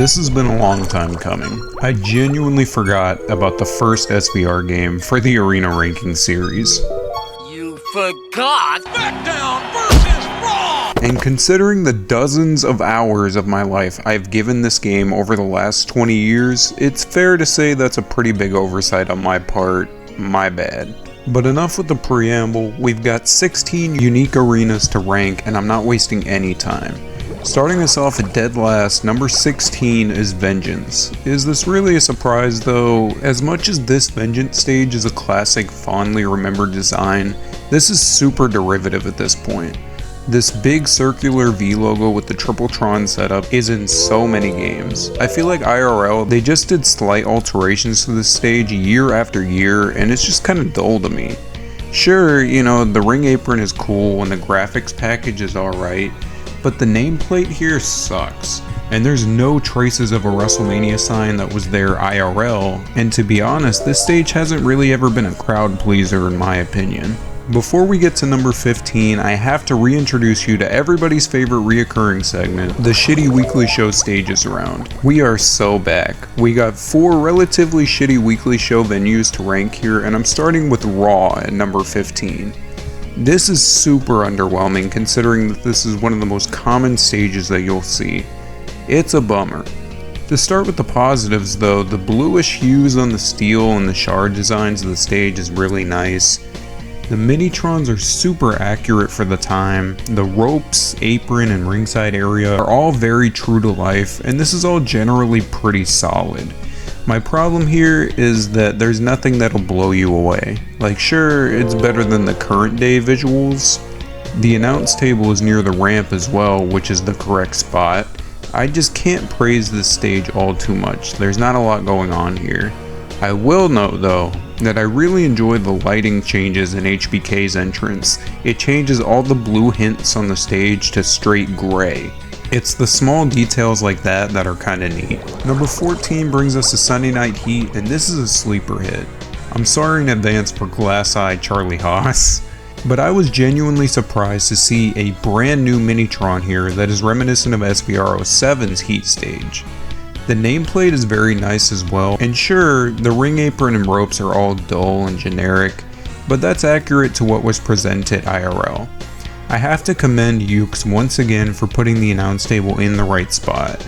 This has been a long time coming. I genuinely forgot about the first SVR game for the Arena Ranking series. You forgot? Smackdown versus Raw! And considering the dozens of hours of my life I've given this game over the last 20 years, it's fair to say that's a pretty big oversight on my part. My bad. But enough with the preamble, we've got 16 unique arenas to rank and I'm not wasting any time. Starting us off at dead last, number 16 is Vengeance. Is this really a surprise though? As much as this Vengeance stage is a classic fondly remembered design, this is super derivative at this point. This big circular V logo with the Tripletron setup is in so many games. I feel like IRL, they just did slight alterations to this stage year after year and it's just kind of dull to me. Sure, you know, the ring apron is cool and the graphics package is alright, but the nameplate here sucks, and there's no traces of a Wrestlemania sign that was there IRL, and to be honest, this stage hasn't really ever been a crowd pleaser in my opinion. Before we get to number 15, I have to reintroduce you to everybody's favorite reoccurring segment, the shitty weekly show stages around. We are so back. We got 4 relatively shitty weekly show venues to rank here, and I'm starting with Raw at number 15. This is super underwhelming considering that this is one of the most common stages that you'll see. It's a bummer. To start with the positives though, the bluish hues on the steel and the shard designs of the stage is really nice. The Minitrons are super accurate for the time. The ropes, apron, and ringside area are all very true to life, and this is all generally pretty solid. My problem here is that there's nothing that'll blow you away. Like sure, it's better than the current day visuals. The announce table is near the ramp as well, which is the correct spot. I just can't praise this stage all too much. There's not a lot going on here. I will note though, that I really enjoy the lighting changes in HBK's entrance. It changes all the blue hints on the stage to straight gray. It's the small details like that that are kinda neat. Number 14 brings us to Sunday Night Heat, and this is a sleeper hit. I'm sorry in advance for glass-eyed Charlie Haas, but I was genuinely surprised to see a brand new Minitron here that is reminiscent of SVR07's Heat stage. The nameplate is very nice as well, and sure, the ring apron and ropes are all dull and generic, but that's accurate to what was presented IRL. I have to commend Ukes once again for putting the announce table in the right spot.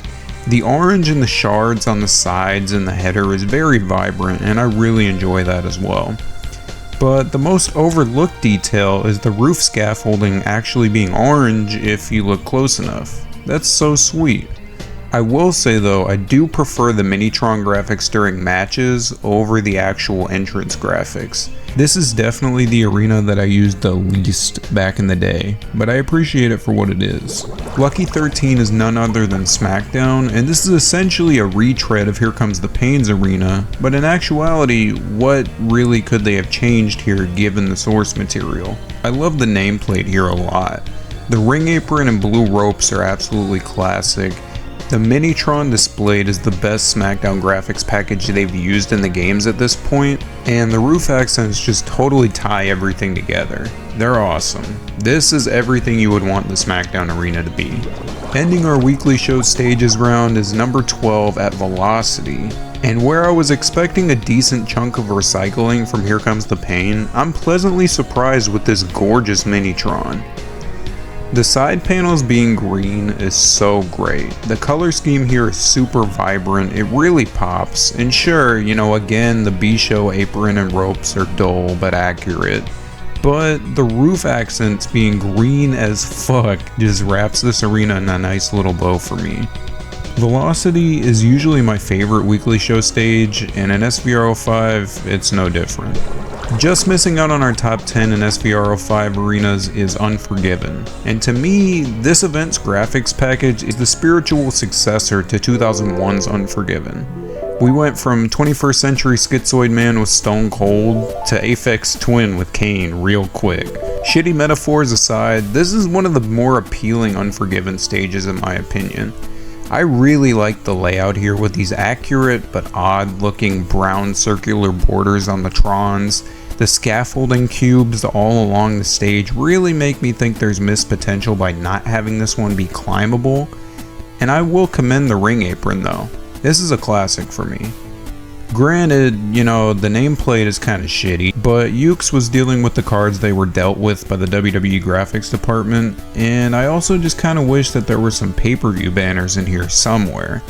The orange and the shards on the sides and the header is very vibrant and I really enjoy that as well. But the most overlooked detail is the roof scaffolding actually being orange if you look close enough. That's so sweet. I will say though, I do prefer the Minitron graphics during matches over the actual entrance graphics. This is definitely the arena that I used the least back in the day, but I appreciate it for what it is. Lucky 13 is none other than Smackdown, and this is essentially a retread of Here Comes the Pain's arena, but in actuality, what really could they have changed here given the source material? I love the nameplate here a lot. The ring apron and blue ropes are absolutely classic. The Minitron displayed is the best Smackdown graphics package they've used in the games at this point, and the roof accents just totally tie everything together. They're awesome. This is everything you would want the Smackdown arena to be. Ending our weekly show stages round is number 12 at Velocity, and where I was expecting a decent chunk of recycling from Here Comes the Pain, I'm pleasantly surprised with this gorgeous Minitron. The side panels being green is so great. The color scheme here is super vibrant, it really pops, and sure, you know, again, the B-show apron and ropes are dull but accurate, but the roof accents being green as fuck just wraps this arena in a nice little bow for me. Velocity is usually my favorite weekly show stage, and in SVR05, it's no different. Just missing out on our top 10 in SVR05 arenas is Unforgiven, and to me, this event's graphics package is the spiritual successor to 2001's Unforgiven. We went from 21st century Schizoid Man with Stone Cold to Aphex Twin with Kane real quick. Shitty metaphors aside, this is one of the more appealing Unforgiven stages in my opinion. I really like the layout here with these accurate but odd looking brown circular borders on the Trons. The scaffolding cubes all along the stage really make me think there's missed potential by not having this one be climbable. And I will commend the ring apron though. This is a classic for me. Granted, you know, the nameplate is kind of shitty, but Yuke's was dealing with the cards they were dealt with by the WWE graphics department, and I also just kind of wish that there were some pay-per-view banners in here somewhere.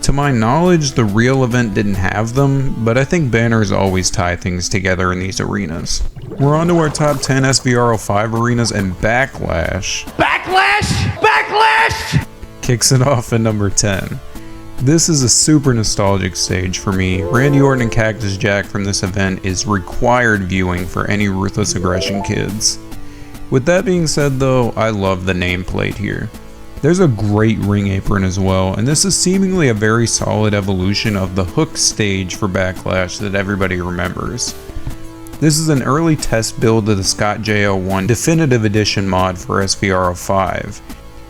To my knowledge, the real event didn't have them, but I think banners always tie things together in these arenas. We're on to our top 10 SVR05 arenas, and Backlash. Backlash! Backlash! Kicks it off at number 10. This is a super nostalgic stage for me. Randy Orton and Cactus Jack from this event is required viewing for any Ruthless Aggression kids. With that being said though, I love the nameplate here. There's a great ring apron as well, and this is seemingly a very solid evolution of the hook stage for Backlash that everybody remembers. This is an early test build of the Scott J01 Definitive Edition mod for SVR05.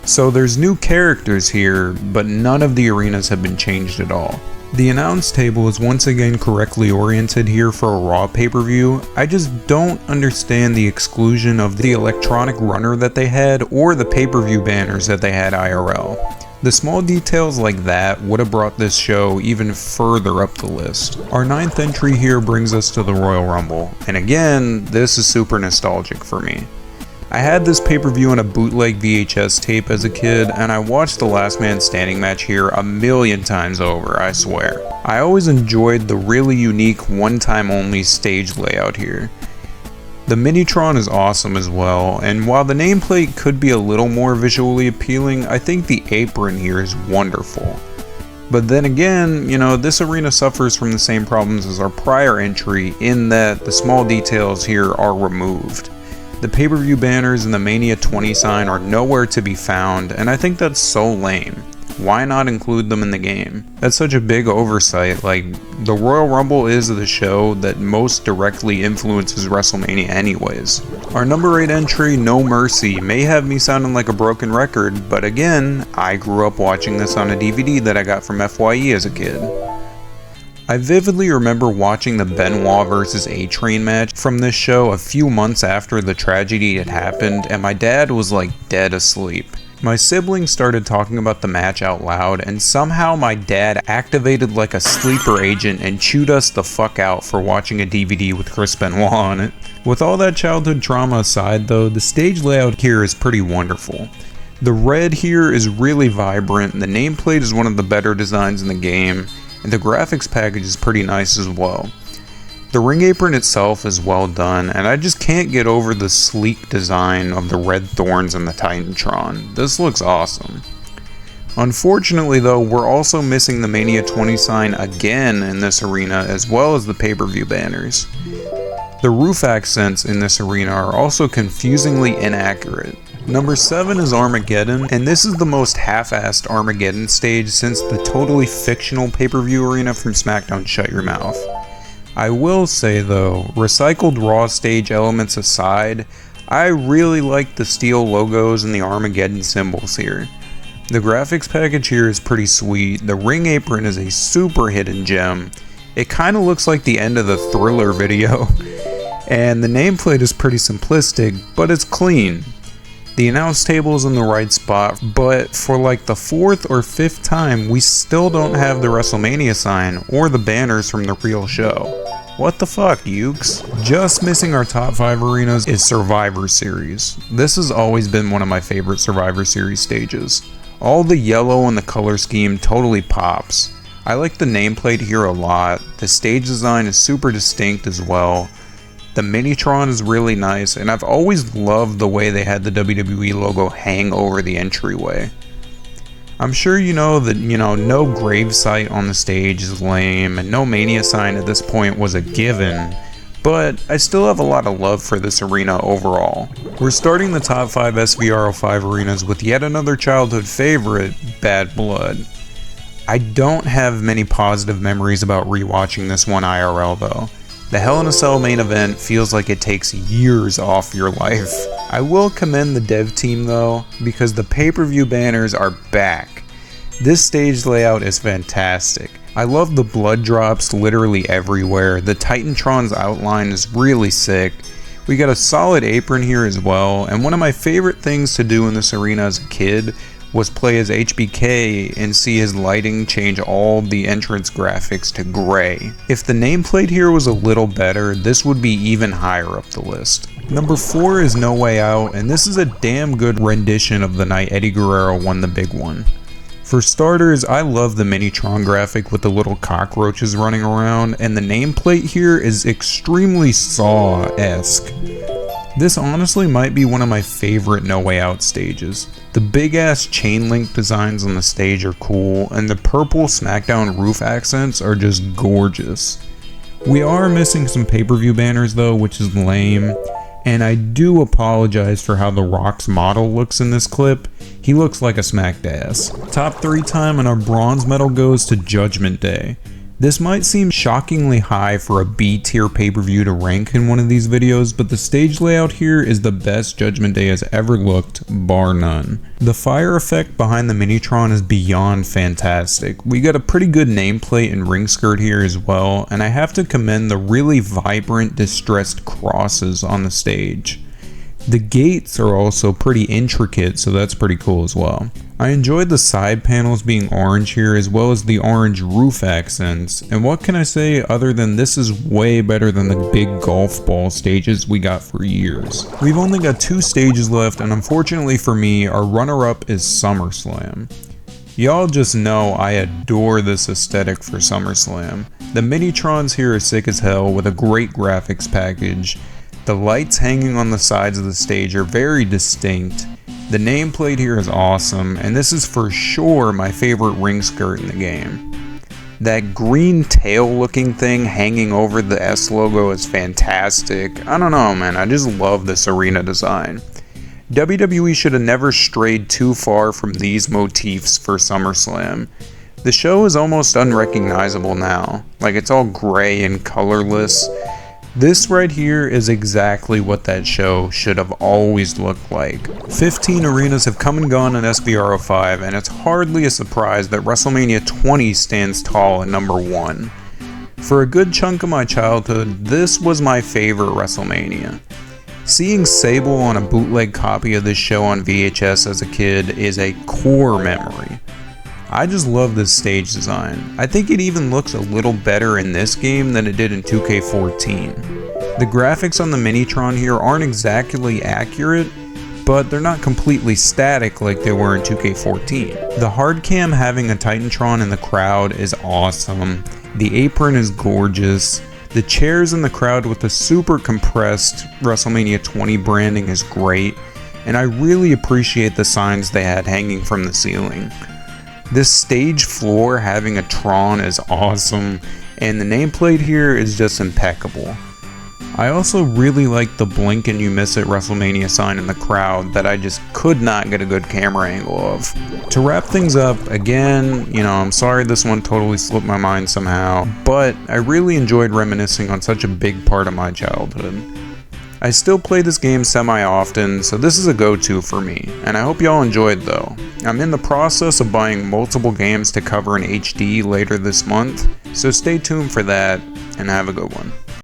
So there's new characters here, but none of the arenas have been changed at all. The announce table is once again correctly oriented here for a Raw pay-per-view. I just don't understand the exclusion of the electronic runner that they had or the pay-per-view banners that they had IRL. The small details like that would have brought this show even further up the list. Our 9th entry here brings us to the Royal Rumble, and again, this is super nostalgic for me. I had this pay-per-view on a bootleg VHS tape as a kid, and I watched the Last Man Standing match here a million times over, I swear. I always enjoyed the really unique one-time only stage layout here. The Minitron is awesome as well, and while the nameplate could be a little more visually appealing, I think the apron here is wonderful. But then again, you know, this arena suffers from the same problems as our prior entry in that the small details here are removed. The pay-per-view banners and the Mania 20 sign are nowhere to be found, and I think that's so lame. Why not include them in the game? That's such a big oversight. Like, the Royal Rumble is the show that most directly influences WrestleMania anyways. Our number 8 entry, No Mercy, may have me sounding like a broken record, but again, I grew up watching this on a DVD that I got from FYE as a kid. I vividly remember watching the Benoit vs. A-Train match from this show a few months after the tragedy had happened, and my dad was like dead asleep. My siblings started talking about the match out loud, and somehow my dad activated like a sleeper agent and chewed us the fuck out for watching a DVD with Chris Benoit on it. With all that childhood trauma aside though, the stage layout here is pretty wonderful. The red here is really vibrant, the nameplate is one of the better designs in the game, and the graphics package is pretty nice as well. The ring apron itself is well done, and I just can't get over the sleek design of the red thorns and the Titantron. This looks awesome. Unfortunately though, we're also missing the Mania 20 sign again in this arena, as well as the pay-per-view banners. The roof accents in this arena are also confusingly inaccurate. Number 7 is Armageddon, and this is the most half-assed Armageddon stage since the totally fictional pay-per-view arena from Smackdown Shut Your Mouth. I will say though, recycled Raw stage elements aside, I really like the steel logos and the Armageddon symbols here. The graphics package here is pretty sweet, the ring apron is a super hidden gem, it kinda looks like the end of the Thriller video, and the nameplate is pretty simplistic, but it's clean. The announce table is in the right spot, but for like the 4th or 5th time, we still don't have the WrestleMania sign or the banners from the real show. What the fuck, Ukes? Just missing our top 5 arenas is Survivor Series. This has always been one of my favorite Survivor Series stages. All the yellow and the color scheme totally pops. I like the nameplate here a lot, the stage design is super distinct as well. The Minitron is really nice, and I've always loved the way they had the WWE logo hang over the entryway. I'm sure you know that, no gravesite on the stage is lame, and no Mania sign at this point was a given, but I still have a lot of love for this arena overall. We're starting the top 5 SVR05 arenas with yet another childhood favorite, Bad Blood. I don't have many positive memories about rewatching this one IRL though. The Hell in a Cell main event feels like it takes years off your life. I will commend the dev team though, because the pay-per-view banners are back. This stage layout is fantastic. I love the blood drops literally everywhere, the Titantron's outline is really sick. We got a solid apron here as well, and one of my favorite things to do in this arena as a kid was play as HBK and see his lighting change all the entrance graphics to gray. If the nameplate here was a little better, this would be even higher up the list. Number 4 is No Way Out, and this is a damn good rendition of the night Eddie Guerrero won the big one. For starters, I love the Minitron graphic with the little cockroaches running around, and the nameplate here is extremely Saw-esque. This honestly might be one of my favorite No Way Out stages. The big ass chain link designs on the stage are cool, and the purple Smackdown roof accents are just gorgeous. We are missing some pay-per-view banners though, which is lame, and I do apologize for how The Rock's model looks in this clip. He looks like a smackdass. Top 3 time, and our bronze medal goes to Judgment Day. This might seem shockingly high for a B-tier pay-per-view to rank in one of these videos, but the stage layout here is the best Judgment Day has ever looked, bar none. The fire effect behind the Minitron is beyond fantastic. We got a pretty good nameplate and ring skirt here as well, and I have to commend the really vibrant, distressed crosses on the stage. The gates are also pretty intricate, so that's pretty cool as well. I enjoyed the side panels being orange here, as well as the orange roof accents, and what can I say other than this is way better than the big golf ball stages we got for years. We've only got 2 stages left, and unfortunately for me, our runner-up is SummerSlam. Y'all just know I adore this aesthetic for SummerSlam. The Minitrons here are sick as hell with a great graphics package. The lights hanging on the sides of the stage are very distinct. The nameplate here is awesome, and this is for sure my favorite ring skirt in the game. That green tail looking thing hanging over the S logo is fantastic. I don't know, man, I just love this arena design. WWE should have never strayed too far from these motifs for SummerSlam. The show is almost unrecognizable now, like it's all gray and colorless. This right here is exactly what that show should have always looked like. 15 arenas have come and gone in SVR 05, and it's hardly a surprise that Wrestlemania 20 stands tall at number 1. For a good chunk of my childhood, this was my favorite Wrestlemania. Seeing Sable on a bootleg copy of this show on VHS as a kid is a core memory. I just love this stage design. I think it even looks a little better in this game than it did in 2K14. The graphics on the Minitron here aren't exactly accurate, but they're not completely static like they were in 2K14. The hard cam having a Titantron in the crowd is awesome. The apron is gorgeous. The chairs in the crowd with the super compressed Wrestlemania 20 branding is great, and I really appreciate the signs they had hanging from the ceiling. This stage floor having a Tron is awesome, and the nameplate here is just impeccable. I also really like the blink and you miss it WrestleMania sign in the crowd that I just could not get a good camera angle of. To wrap things up, again, I'm sorry this one totally slipped my mind somehow, but I really enjoyed reminiscing on such a big part of my childhood. I still play this game semi-often, so this is a go-to for me, and I hope y'all enjoyed though. I'm in the process of buying multiple games to cover in HD later this month, so stay tuned for that, and have a good one.